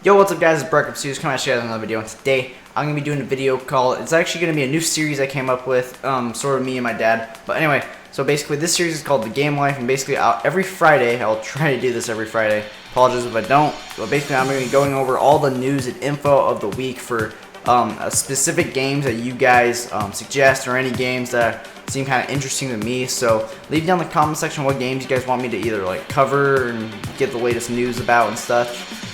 Yo, what's up guys, it's Breck Series coming at you guys with another video, and today I'm going to be doing a video called, it's actually going to be a new series I came up with, sort of me and my dad, but anyway, so basically this series is called The Game Life, and basically every Friday, I'll try to do this every Friday, apologize if I don't, but basically I'm going to be going over all the news and info of the week for specific games that you guys suggest, or any games that seem kind of interesting to me. So leave down in the comment section what games you guys want me to either like cover and get the latest news about and stuff.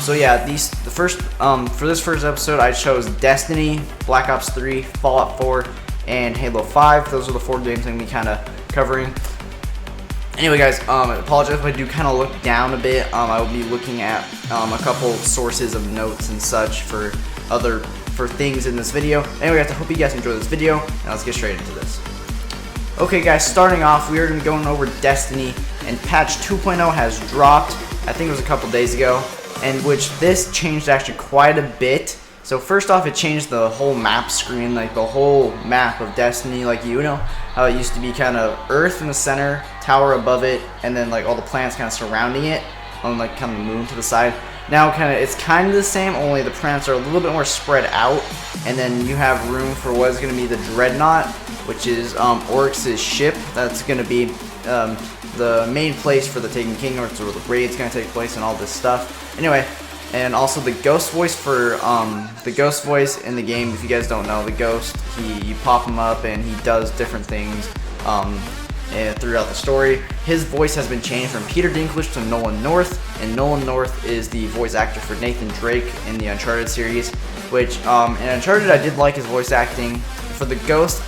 So yeah, for this first episode, I chose Destiny, Black Ops 3, Fallout 4, and Halo 5. Those are the 4 games I'm going to be kind of covering. Anyway guys, I apologize if I do kind of look down a bit. I will be looking at a couple sources of notes and such for things in this video. Anyway guys, I hope you guys enjoy this video, and let's get straight into this. Okay guys, starting off, we are going to be going over Destiny, and patch 2.0 has dropped. I think it was a couple days ago, and which this changed actually quite a bit. So first off, it changed the whole map screen, like the whole map of Destiny, like you know how it used to be kind of Earth in the center, tower above it, and then like all the planets kind of surrounding it, on like kind of the moon to the side. Now it's kind of the same, only the planets are a little bit more spread out, and then you have room for what is going to be the Dreadnought, which is Oryx's ship. That's going to be the main place for the Taken King, or where the raid's going to take place and all this stuff. Anyway, and also the ghost voice for the ghost voice in the game. If you guys don't know, the ghost, you pop him up and he does different things and throughout the story. His voice has been changed from Peter Dinklage to Nolan North, and Nolan North is the voice actor for Nathan Drake in the Uncharted series, which in Uncharted I did like his voice acting. For the ghost,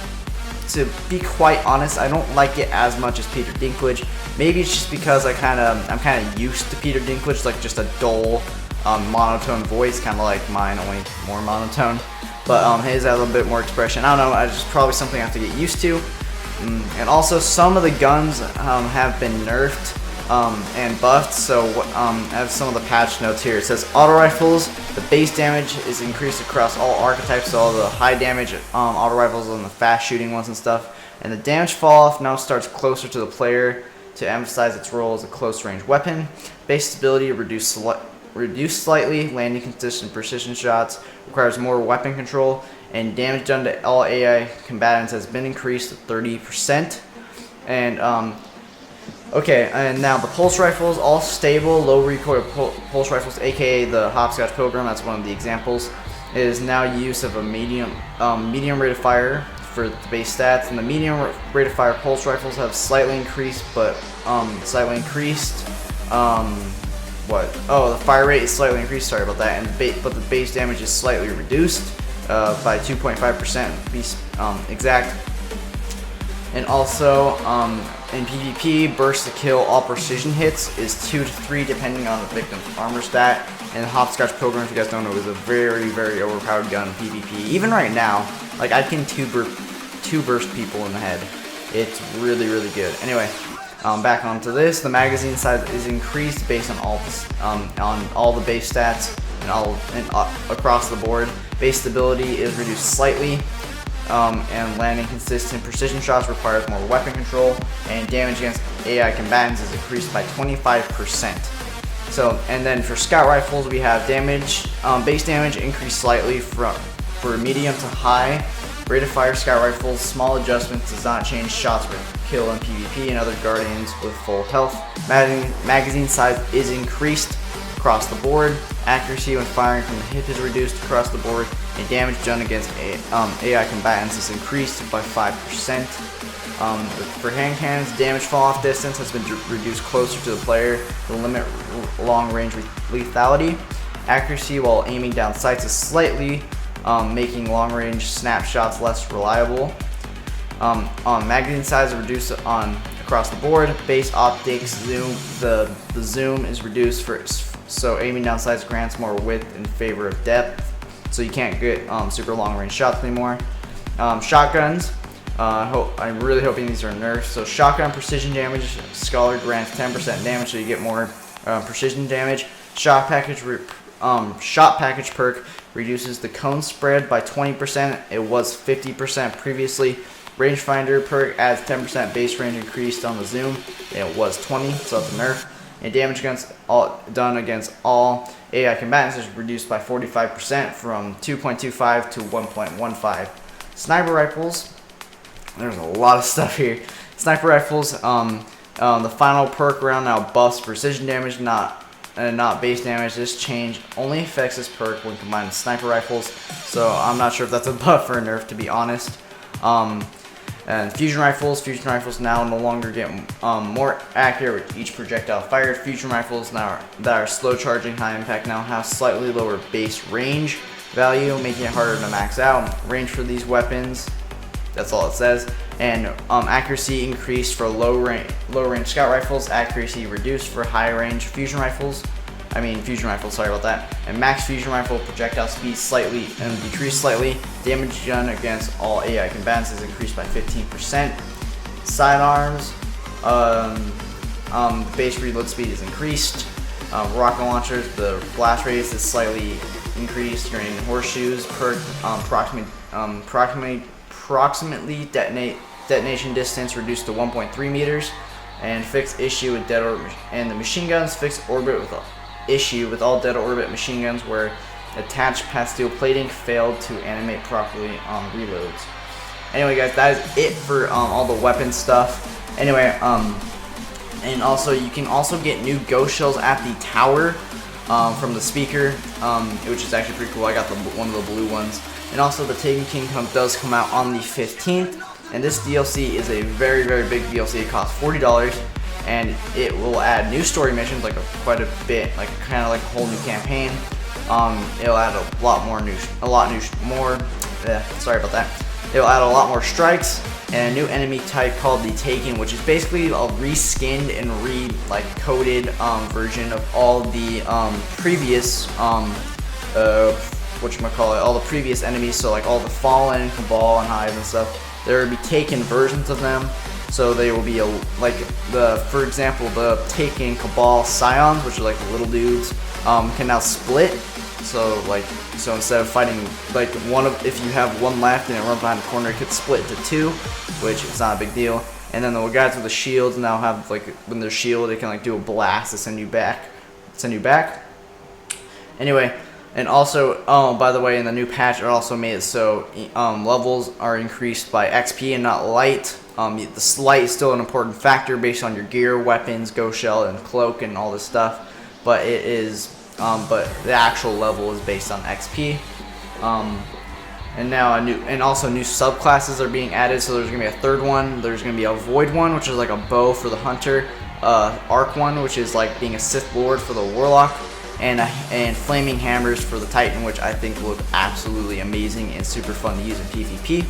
to be quite honest, I don't like it as much as Peter Dinklage. Maybe it's just because I'm kind of used to Peter Dinklage, like just a dull, monotone voice, kind of like mine, only more monotone. But his has a little bit more expression. I don't know, it's just probably something I have to get used to. And also, some of the guns have been nerfed and buffed. So I have some of the patch notes here. It says auto rifles, the base damage is increased across all archetypes, so all the high damage auto rifles and the fast shooting ones and stuff. And the damage fall off now starts closer to the player to emphasize its role as a close range weapon. Base stability reduced slightly, landing consistent precision shots, requires more weapon control, and damage done to all AI combatants has been increased to 30%. And okay, and now the pulse rifles, all stable, low recoil pulse rifles, aka the Hopscotch Pilgrim, that's one of the examples, is now use of a medium rate of fire for the base stats, and the medium rate of fire pulse rifles have slightly increased, but the fire rate is slightly increased, sorry about that, and but the base damage is slightly reduced by 2.5% to be exact. And also in PvP, burst to kill all precision hits is 2 to 3 depending on the victim's armor stat. And the Hopscotch Pilgrim, if you guys don't know, is a very, very overpowered gun in PvP. Even right now, like I can two burst people in the head. It's really, really good. Anyway, back onto this. The magazine size is increased based on all the base stats and across the board. Base stability is reduced slightly, and landing consistent precision shots requires more weapon control, and damage against AI combatants is increased by 25%. So, and then for scout rifles, we have base damage increased slightly for medium to high. Rate of fire scout rifles, small adjustments, does not change shots per kill in PvP and other guardians with full health. Magazine size is increased across the board. Accuracy when firing from the hip is reduced across the board, and damage done against AI combatants is increased by 5%. For hand cannons, damage fall off distance has been reduced closer to the player to limit long range lethality. Accuracy while aiming down sights is slightly making long range snapshots less reliable. Magazine size is reduced across the board. Base optics zoom, the zoom is reduced so aiming down sights grants more width in favor of depth, so you can't get super long range shots anymore. Shotguns, I'm really hoping these are nerfed. So shotgun precision damage, Scholar grants 10% damage, so you get more precision damage. Shot package perk reduces the cone spread by 20%. It was 50% previously. Rangefinder perk adds 10% base range increased on the zoom, and it was 20, so that's a nerf. and damage done against all AI combatants is reduced by 45% from 2.25 to 1.15. Sniper rifles, there's a lot of stuff here. Sniper rifles, the final perk round now buffs precision damage, not base damage. This change only affects this perk when combined with sniper rifles, so I'm not sure if that's a buff or a nerf, to be honest. And fusion rifles now no longer get more accurate with each projectile fired. Fusion rifles now that are slow charging, high impact now have slightly lower base range value, making it harder to max out. Range for these weapons, that's all it says. And accuracy increased for low range scout rifles, accuracy reduced for high range fusion rifles, sorry about that. And max fusion rifle projectile speed slightly decreased slightly. Damage done against all AI combatants is increased by 15%. Sidearms, base reload speed is increased. Rocket launchers, the blast radius is slightly increased. Grenade and horseshoes, perk approximately detonation distance reduced to 1.3 meters, and fixed issue with dead orbit, and the machine guns fixed orbit with issue with all dead orbit machine guns where attached pastille plating failed to animate properly on reloads. Anyway, guys, that is it for all the weapon stuff. Anyway, and also you can also get new ghost shells at the tower from the speaker, which is actually pretty cool. I got one of the blue ones. And also the Taken King does come out on the 15th, and this DLC is a very, very big DLC. It costs $40, and it will add new story missions, like quite a bit, like kind of like a whole new campaign. It'll add a lot more sorry about that. It'll add a lot more strikes and a new enemy type called the Taken, which is basically a reskinned and coded version of all the previous all the previous enemies. So like all the Fallen, Cabal, and Hive and stuff. There will be Taken versions of them. So they will be for example, the Taken Cabal Scions, which are like the little dudes, can now split. So instead of fighting if you have one left and it runs behind the corner, it could split into two, which is not a big deal. And then the guys with the shields now have when they're shielded, they can do a blast to send you back. Anyway, and also, by the way, in the new patch, it also made it so levels are increased by XP and not light. The light is still an important factor based on your gear, weapons, ghost shell, and cloak, and all this stuff. But it is, but the actual level is based on XP. And now also new subclasses are being added. So there's gonna be a third one. There's gonna be a void one, which is like a bow for the hunter. Arc one, which is like being a Sith Lord for the warlock. And flaming hammers for the Titan, which I think look absolutely amazing and super fun to use in PvP.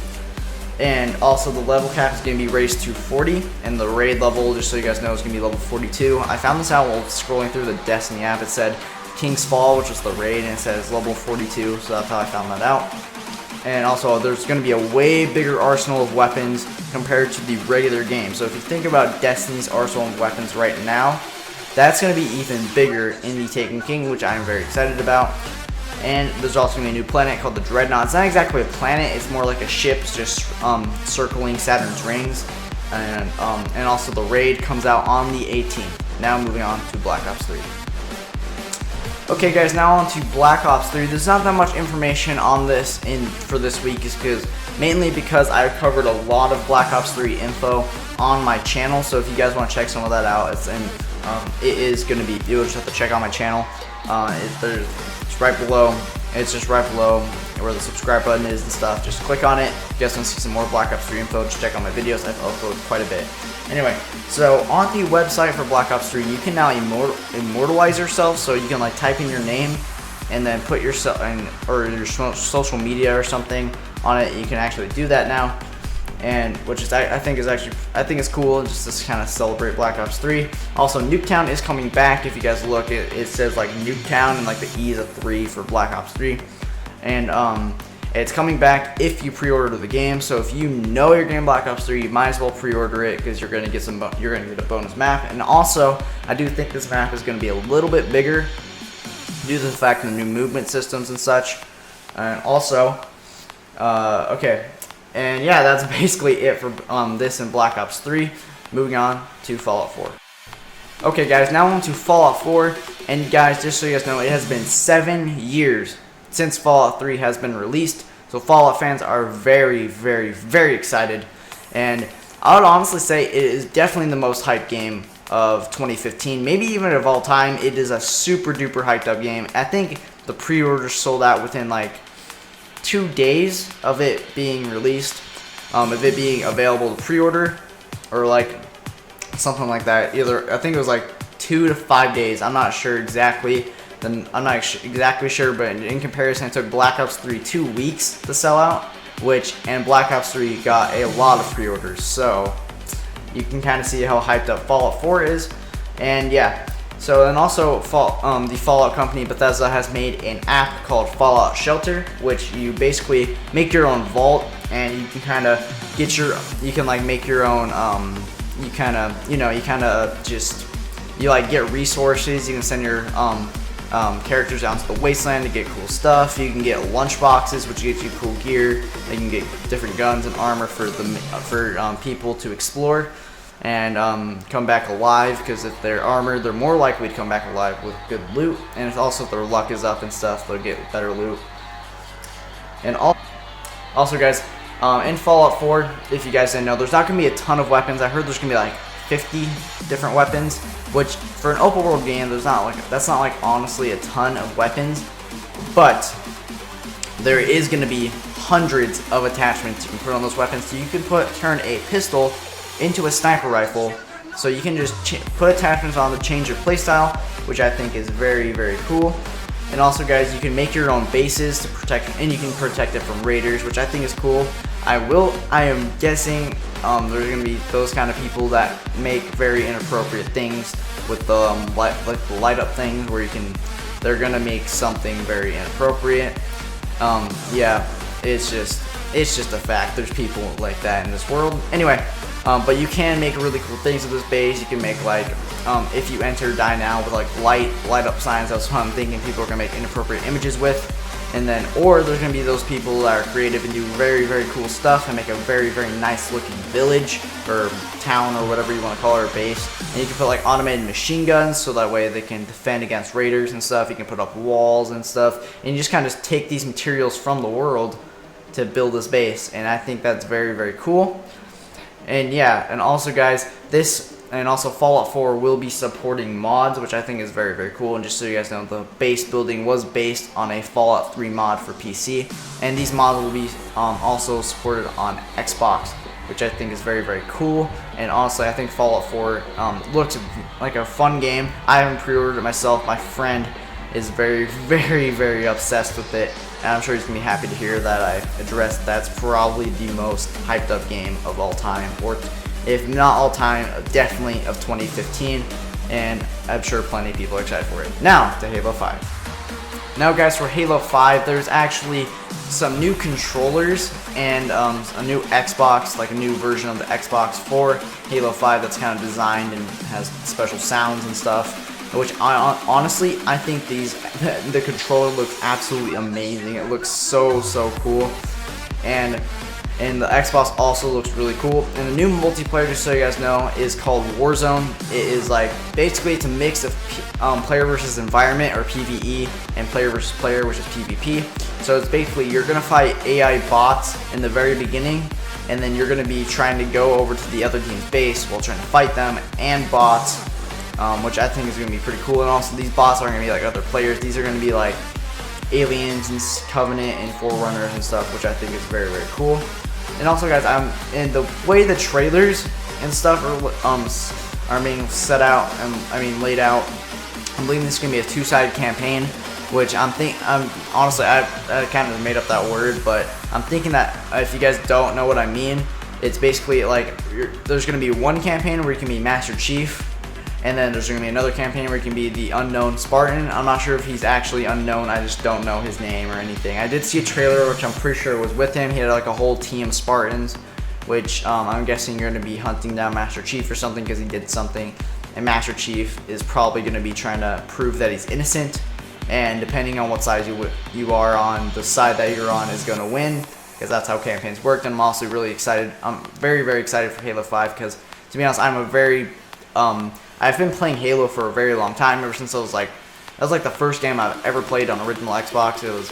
And also the level cap is going to be raised to 40, and the raid level, just so you guys know, is going to be level 42. I found this out while scrolling through the Destiny app. It said King's Fall, which is the raid, and it says level 42, so that's how I found that out. And also there's going to be a way bigger arsenal of weapons compared to the regular game. So if you think about Destiny's arsenal of weapons right now, that's going to be even bigger in the Taken King, which I'm very excited about. And there's also going to be a new planet called the Dreadnought. It's not exactly a planet, it's more like a ship just circling Saturn's rings. And also the raid comes out on the 18th. Now moving on to Black Ops 3. Okay guys, now on to Black Ops 3. There's not that much information on this for this week, mainly because I covered a lot of Black Ops 3 info on my channel. So if you guys want to check some of that out, you'll just have to check out my channel. It's right below. It's just right below where the subscribe button is and stuff. Just click on it. If you guys want to see some more Black Ops 3 info, just check out my videos. I've uploaded quite a bit. Anyway, so on the website for Black Ops 3, you can now immortalize yourself. So you can type in your name and then put yourself or your social media or something on it. You can actually do that now. And which I think is cool, just to kind of celebrate Black Ops 3. Also, Nuketown is coming back. If you guys look, it says Nuketown and the E is a 3 for Black Ops 3, and it's coming back if you pre-order the game. So if you know you're getting Black Ops 3, you might as well pre-order it because you're gonna get a bonus map. And also, I do think this map is gonna be a little bit bigger due to the fact of the new movement systems and such. And also, okay. And yeah, that's basically it for this and Black Ops 3. Moving on to Fallout 4. Okay, guys, now on to Fallout 4. And guys, just so you guys know, it has been 7 years since Fallout 3 has been released. So Fallout fans are very, very, very excited. And I would honestly say it is definitely the most hyped game of 2015, maybe even of all time. It is a super duper hyped up game. I think the pre-orders sold out within like 2 days of it being released, of it being available to pre-order, or like something like that. Either I think it was like 2 to 5 days. I'm not sure exactly. Then I'm not exactly sure, but in comparison, it took Black Ops 3 2 weeks to sell out, and Black Ops 3 got a lot of pre-orders. So you can kind of see how hyped up Fallout 4 is. And yeah, so and also the Fallout company Bethesda has made an app called Fallout Shelter, which you basically make your own vault, and you can kind of get you can like make your own you like get resources. You can send your characters out to the wasteland to get cool stuff. You can get lunch boxes, which gets you cool gear. You can get different guns and armor for people to explore and come back alive, because if they're armored, they're more likely to come back alive with good loot. And if their luck is up and stuff, they'll get better loot. And also guys, in Fallout 4, if you guys didn't know, there's not going to be a ton of weapons. I heard there's going to be like 50 different weapons, which for an open world game, that's not like honestly a ton of weapons, but there is going to be hundreds of attachments you can put on those weapons. So you can turn a pistol into a sniper rifle, so you can just put attachments on to change your playstyle, which I think is very, very cool. And also guys, you can make your own bases to protect, and you can protect it from raiders, which I think is cool. I am guessing there's gonna be those kind of people that make very inappropriate things with the light up things, where they're gonna make something very inappropriate. Yeah, it's just a fact. There's people like that in this world. Anyway, but you can make really cool things with this base. You can make like if you enter Die Now with like light up signs. That's what I'm thinking people are gonna make inappropriate images with. And then, or there's going to be those people that are creative and do very, very cool stuff and make a very, very nice looking village or town or whatever you want to call it, or base. And you can put like automated machine guns, so that way they can defend against raiders and stuff. You can put up walls and stuff, and you just kind of take these materials from the world to build this base. And I think that's very, very cool. And yeah, and also guys, Fallout 4 will be supporting mods, which I think is very, very cool. And just so you guys know, the base building was based on a Fallout 3 mod for PC, and these mods will be also supported on Xbox, which I think is very, very cool. And honestly, I think Fallout 4 looks like a fun game. I haven't pre-ordered it myself. My friend is very, very, very obsessed with it, and I'm sure he's gonna be happy to hear that I addressed that's probably the most hyped up game of all time, or if not all time, definitely of 2015, and I'm sure plenty of people are excited for it. Now to Halo 5. Now guys, for Halo 5, there's actually some new controllers and a new Xbox, like a new version of the Xbox for Halo 5 that's kind of designed and has special sounds and stuff, which honestly, I think the controller looks absolutely amazing. It looks so cool. And the Xbox also looks really cool. And the new multiplayer, just so you guys know, is called Warzone. It is like, basically it's a mix of player versus environment, or PvE, and player versus player, which is PvP. So it's basically, you're gonna fight AI bots in the very beginning, and then you're gonna be trying to go over to the other team's base while trying to fight them, and bots, which I think is gonna be pretty cool. And also, these bots aren't gonna be like other players. These are gonna be like aliens and Covenant and Forerunners and stuff, which I think is very, very cool. And also guys, and the way the trailers and stuff are being set out, and laid out, I'm believing this is gonna be a two-sided campaign, which honestly, I kind of made up that word, but I'm thinking that if you guys don't know what I mean, it's basically like there's gonna be one campaign where you can be Master Chief, and then there's gonna be another campaign where you can be the unknown Spartan. I'm not sure if he's actually unknown, I just don't know his name or anything. I did see a trailer, which I'm pretty sure was with him. He had like a whole team of Spartans, which I'm guessing you're gonna be hunting down Master Chief or something, because he did something. And Master Chief is probably gonna be trying to prove that he's innocent. And depending on what side you are on, the side that you're on is gonna win, because that's how campaigns work. And I'm also really excited. I'm very, very excited for Halo 5, because to be honest, I'm a very I've been playing Halo for a very long time, ever since I was like, that was like the first game I've ever played on original Xbox. It was,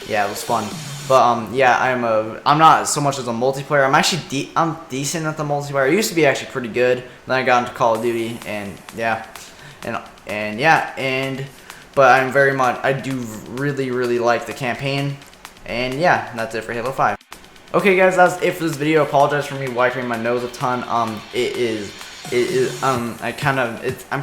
yeah, it was fun. But yeah, I'm not so much as a multiplayer. I'm actually I'm decent at the multiplayer. I used to be actually pretty good. Then I got into Call of Duty, and yeah, but I do really like the campaign, and yeah, that's it for Halo 5. Okay guys, that's it for this video. Apologize for me wiping my nose a ton. I'm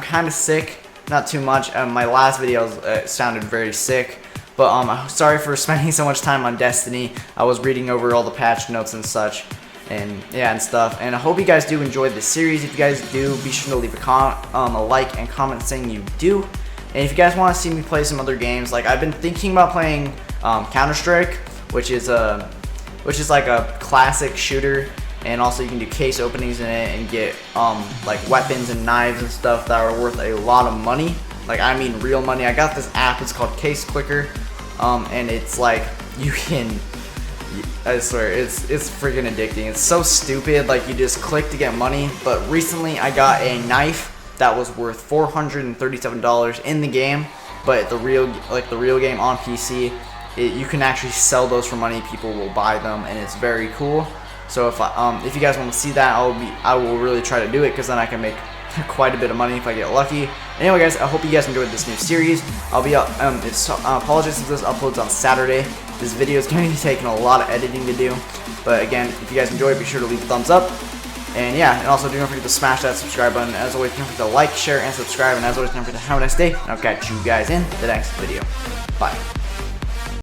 kind of sick, not too much. My last video sounded very sick, but sorry for spending so much time on Destiny. I was reading over all the patch notes and such, and yeah, and stuff. And I hope you guys do enjoy this series. If you guys do, be sure to leave a like and comment saying you do. And if you guys want to see me play some other games, like I've been thinking about playing Counter-Strike, which is like a classic shooter, and also you can do case openings in it and get like weapons and knives and stuff that are worth a lot of money. Like, I mean real money. I got this app, it's called Case Clicker, and it's like you can, I swear, it's freaking addicting. It's so stupid, like you just click to get money. But recently I got a knife that was worth $437 in the game, but the real game on PC, you can actually sell those for money. People will buy them, and it's very cool. So if you guys want to see that, I will really try to do it, because then I can make quite a bit of money if I get lucky. Anyway guys, I hope you guys enjoyed this new series. I'll be apologize if this uploads on Saturday. This video is going to be taking a lot of editing to do, but again, if you guys enjoy it, be sure to leave a thumbs up. And yeah, and also do not forget to smash that subscribe button. As always, don't forget to like, share, and subscribe. And as always, don't forget to have a nice day. And I'll catch you guys in the next video. Bye.